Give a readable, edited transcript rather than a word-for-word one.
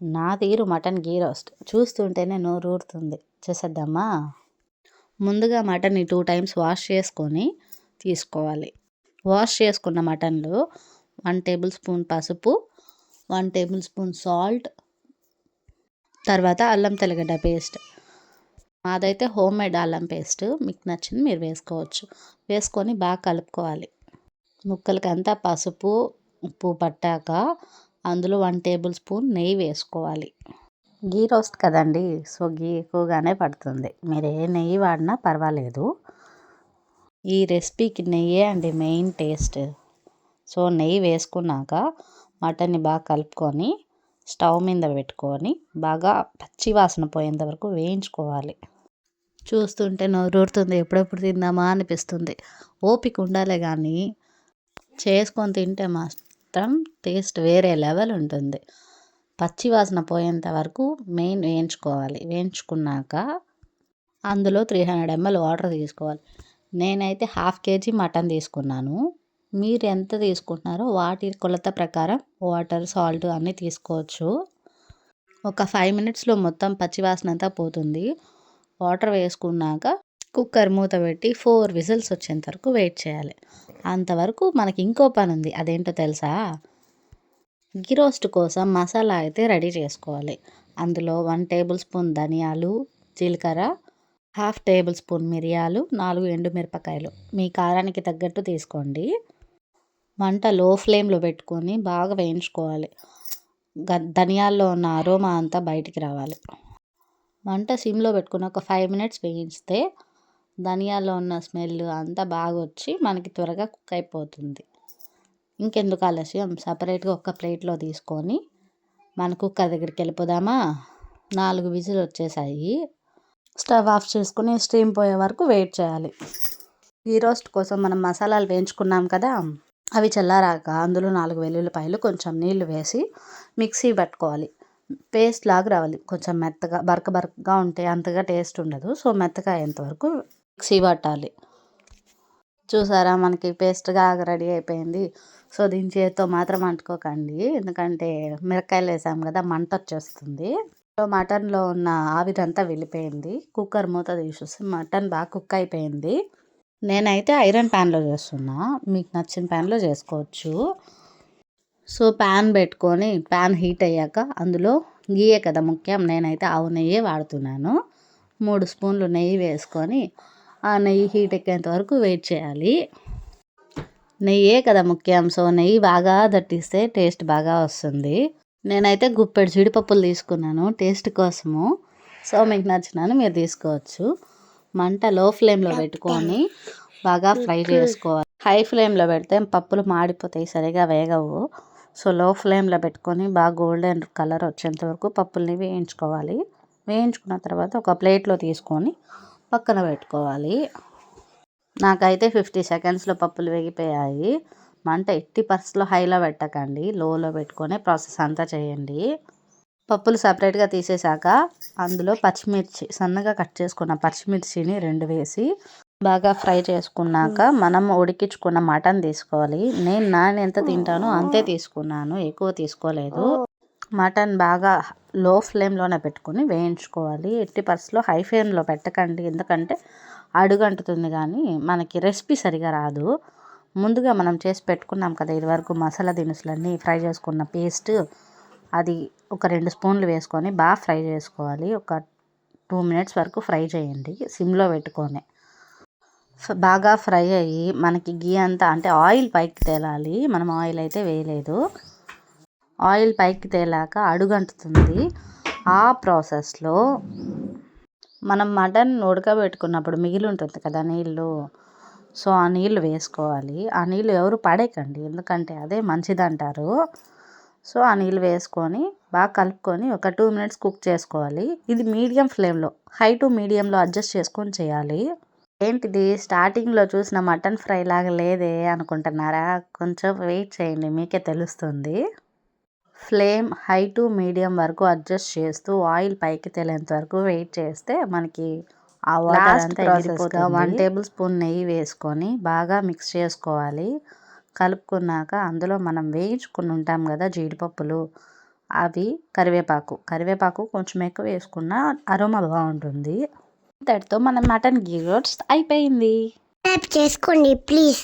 నా తీరు మటన్ గీ రోస్ట్ చూస్తుంటేనే నోరూరుతుంది. చేసేద్దామా? ముందుగా మటన్ని 2 టైమ్స్ వాష్ చేసుకొని తీసుకోవాలి. వాష్ చేసుకున్న మటన్లో 1 టేబుల్ స్పూన్ పసుపు, 1 టేబుల్ స్పూన్ సాల్ట్, తర్వాత అల్లం తెల్లగడ్డ పేస్ట్. మాదైతే హోమ్ మేడ్ అల్లం పేస్ట్, మీకు నచ్చింది మీరు వేసుకోవచ్చు. వేసుకొని బాగా కలుపుకోవాలి. ముక్కలకంతా పసుపు ఉప్పు పట్టాక అందులో 1 టేబుల్ స్పూన్ నెయ్యి వేసుకోవాలి. గీ రోస్ట్ కదండి, సో గీ ఎక్కువగానే పడుతుంది. మీరు ఏ నెయ్యి వాడినా పర్వాలేదు. ఈ రెసిపీకి నెయ్యే అండి మెయిన్ టేస్ట్. సో నెయ్యి వేసుకున్నాక మటన్ని బాగా కలుపుకొని స్టవ్ మీద పెట్టుకొని బాగా పచ్చి వాసన పోయేంత వరకు వేయించుకోవాలి. చూస్తుంటే నోరూరుతుంది, ఎప్పుడెప్పుడు తిందామా అనిపిస్తుంది. ఓపిక ఉండాలి కానీ చేసుకొని తింటే మాత్రం టేస్ట్ వేరే లెవెల్ ఉంటుంది. పచ్చి వాసన పోయేంత వరకు మెయిన్ వేయించుకోవాలి. వేయించుకున్నాక అందులో 300 ml వాటర్ తీసుకోవాలి. నేనైతే 1/2 kg మటన్ తీసుకున్నాను. మీరు ఎంత తీసుకుంటున్నారో వాటి కొలత ప్రకారం వాటర్ సాల్ట్ అన్నీ తీసుకోవచ్చు. ఒక 5 minutesలో మొత్తం పచ్చి వాసన అంతా పోతుంది. వాటర్ వేసుకున్నాక కుక్కర్ మూత పెట్టి 4 విజిల్స్ వచ్చేంత వరకు వెయిట్ చేయాలి. అంతవరకు మనకి ఇంకో పని ఉంది. అదేంటో తెలుసా? గీ రోస్ట్ కోసం మసాలా అయితే రెడీ చేసుకోవాలి. అందులో 1 టేబుల్ స్పూన్ ధనియాలు, జీలకర్ర, 1/2 టేబుల్ స్పూన్ మిరియాలు, 4 ఎండుమిరపకాయలు మీ కారానికి తగ్గట్టు తీసుకోండి. మంట లో ఫ్లేమ్లో పెట్టుకొని బాగా వేయించుకోవాలి. ధనియాల్లో ఉన్న అరోమా అంతా బయటికి రావాలి. మంట సిమ్లో పెట్టుకుని ఒక 5 minutes వేయిస్తే ధనియాల్లో ఉన్న స్మెల్ అంతా బాగా వచ్చి మనకి త్వరగా కుక్ అయిపోతుంది. ఇంకెందుకు ఆలస్యం, సపరేట్గా ఒక ప్లేట్లో తీసుకొని మన కుక్కర్ దగ్గరికి వెళ్ళిపోదామా? 4 విజిల్ వచ్చేసాయి. స్టవ్ ఆఫ్ చేసుకుని స్టీమ్ పోయే వరకు వెయిట్ చేయాలి. గీ రోస్ట్ కోసం మనం మసాలాలు వేయించుకున్నాం కదా, అవి చల్లారాక అందులో 4 వెల్లుల్లిపాయలు కొంచెం నీళ్లు వేసి మిక్సీ పట్టుకోవాలి. పేస్ట్ లాగా రావాలి. కొంచెం మెత్తగా బరకగా ఉంటే అంతగా టేస్ట్ ఉండదు. సో మెత్తగా అయ్యేంతవరకు మిక్సీ పట్టాలి. చూసారా, మనకి పేస్ట్గా రెడీ అయిపోయింది. సో దీని చేతితో మాత్రం అంటుకోకండి, ఎందుకంటే మిరపకాయలు వేసాం కదా, మంట వచ్చేస్తుంది. సో మటన్లో ఉన్న ఆవిరంతా వెళ్ళిపోయింది. కుక్కర్ మూత తీసేసి మటన్ బాగా కుక్ అయిపోయింది. నేనైతే ఐరన్ ప్యాన్లో చేస్తున్నా, మీకు నచ్చిన ప్యాన్లో చేసుకోవచ్చు. సో ప్యాన్ పెట్టుకొని ప్యాన్ హీట్ అయ్యాక అందులో గీయే కదా ముఖ్యం, నేనైతే ఆవు నెయ్యే వాడుతున్నాను. 3 స్పూన్లు నెయ్యి వేసుకొని ఆ నెయ్యి హీట్ ఎక్కేంత వరకు వెయిట్ చేయాలి. నెయ్యే కదా ముఖ్యం, సో నెయ్యి బాగా దట్టిస్తే టేస్ట్ బాగా వస్తుంది. నేనైతే గుప్పెడు జీడిపప్పులు తీసుకున్నాను టేస్ట్ కోసము. సో మీకు నచ్చినాను మీరు తీసుకోవచ్చు. మంట లో ఫ్లేమ్లో పెట్టుకొని బాగా ఫ్రై చేసుకోవాలి. హై ఫ్లేమ్లో పెడితే పప్పులు మాడిపోతాయి, సరిగా వేగవు. సో లో ఫ్లేమ్లో పెట్టుకొని బాగా గోల్డెన్ కలర్ వచ్చేంత వరకు పప్పుల్ని వేయించుకోవాలి. వేయించుకున్న తర్వాత ఒక ప్లేట్లో తీసుకొని పక్కన పెట్టుకోవాలి. నాకైతే 50 secondsలో పప్పులు వేగిపోయాయి. మంట 80% హైలో పెట్టకండి, లోలో పెట్టుకొని ప్రాసెస్ అంతా చేయండి. పప్పులు సపరేట్గా తీసేసాక అందులో పచ్చిమిర్చి సన్నగా కట్ చేసుకున్న పచ్చిమిర్చిని 2 వేసి బాగా ఫ్రై చేసుకున్నాక మనం ఉడికించుకున్న మటన్ తీసుకోవాలి. నేను ఎంత తింటానో అంతే తీసుకున్నాను, ఎక్కువ తీసుకోలేదు. మటన్ బాగా లో ఫ్లేమ్లోనే పెట్టుకొని వేయించుకోవాలి. 80%లో హై ఫ్లేమ్లో పెట్టకండి, ఎందుకంటే అడుగంటుతుంది కానీ మనకి రెసిపీ సరిగా రాదు. ముందుగా మనం చేసి పెట్టుకున్నాం కదా ఇదివరకు మసాలా దినుసులన్నీ ఫ్రై చేసుకున్న పేస్ట్, అది ఒక 2 స్పూన్లు వేసుకొని బాగా ఫ్రై చేసుకోవాలి. ఒక 2 minutes వరకు ఫ్రై చేయండి సిమ్లో పెట్టుకొని. బాగా ఫ్రై అయ్యి మనకి గీ అంతా అంటే ఆయిల్ పైకి తేలాలి. మనం ఆయిల్ అయితే వేయలేదు. ఆయిల్ పైకి తేలాక అడుగంటుతుంది. ఆ ప్రాసెస్లో మనం మటన్ ఉడకబెట్టుకున్నప్పుడు మిగిలి ఉంటుంది కదా నీళ్ళు, సో ఆ నీళ్ళు వేసుకోవాలి. ఆ నీళ్ళు ఎవరు పడేయకండి, ఎందుకంటే అదే మంచిదంటారు. సో ఆ నీళ్ళు వేసుకొని బాగా కలుపుకొని ఒక 2 minutes కుక్ చేసుకోవాలి. ఇది మీడియం ఫ్లేమ్లో, హై టు మీడియంలో అడ్జస్ట్ చేసుకొని చేయాలి. ఏంటిది స్టార్టింగ్లో చూసిన మటన్ ఫ్రై లాగా లేదే అనుకుంటున్నారా? కొంచెం వెయిట్ చేయండి, మీకే తెలుస్తుంది. ఫ్లేమ్ హై టు మీడియం వరకు అడ్జస్ట్ చేస్తూ ఆయిల్ పైకి తేలేంత వరకు వెయిట్ చేస్తే మనకి ఆ వాటర్ అంతా ఎగిరిపోతుంది. 1 టేబుల్ స్పూన్ నెయ్యి వేసుకొని బాగా మిక్స్ చేసుకోవాలి. కలుపుకున్నాక అందులో మనం వేయించుకుని ఉంటాం కదా జీడిపప్పులు, అవి కరివేపాకు కొంచెం ఎక్కువ వేసుకున్న అరోమా బాగుంటుంది. ఇంతటితో మన మటన్ గీ రోస్ట్ అయిపోయింది. చేసుకోండి ప్లీజ్.